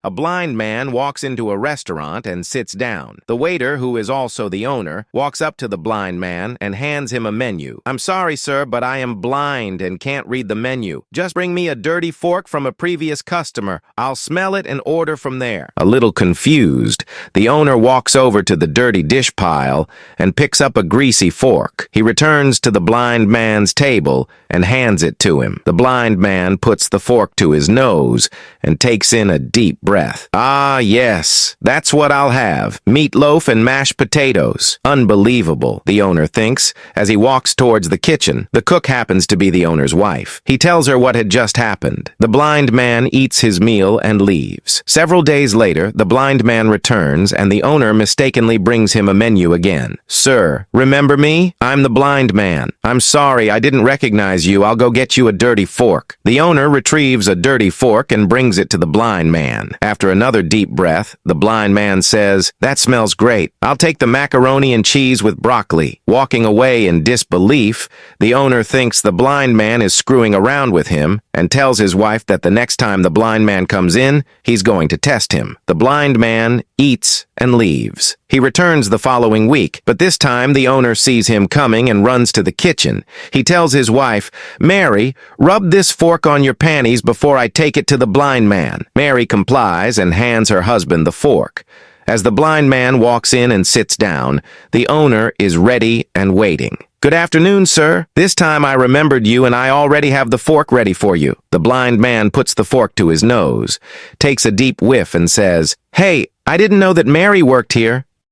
A blind man walks into a restaurant and sits down. The waiter, who is also the owner, walks up to the blind man and hands him a menu. "I'm sorry, sir, but I am blind and can't read the menu. Just bring me a dirty fork from a previous customer. I'll smell it and order from there." A little confused, the owner walks over to the dirty dish pile and picks up a greasy fork. He returns to the blind man's table and hands it to him. The blind man puts the fork to his nose and takes in a deep breath. "Ah, yes, that's what I'll have. Meatloaf and mashed potatoes." Unbelievable, the owner thinks, as he walks towards the kitchen. The cook happens to be the owner's wife. He tells her what had just happened. The blind man eats his meal and leaves. Several days later, the blind man returns, and the owner mistakenly brings him a menu again. "Sir, remember me? I'm the blind man. I'm sorry, I didn't recognize you. I'll go get you a dirty fork." The owner retrieves a dirty fork and brings it to the blind man. After another deep breath, the blind man says, "That smells great. I'll take the macaroni and cheese with broccoli." Walking away in disbelief, the owner thinks the blind man is screwing around with him and tells his wife that the next time the blind man comes in, he's going to test him. The blind man eats and leaves. He returns the following week, but this time the owner sees him coming and runs to the kitchen. He tells his wife, "Mary, rub this fork on your panties before I take it to the blind man." Mary complies and hands her husband the fork. As the blind man walks in and sits down, the owner is ready and waiting. "Good afternoon, sir. This time I remembered you and I already have the fork ready for you." The blind man puts the fork to his nose, takes a deep whiff and says, "Hey, I didn't know that Mary worked here."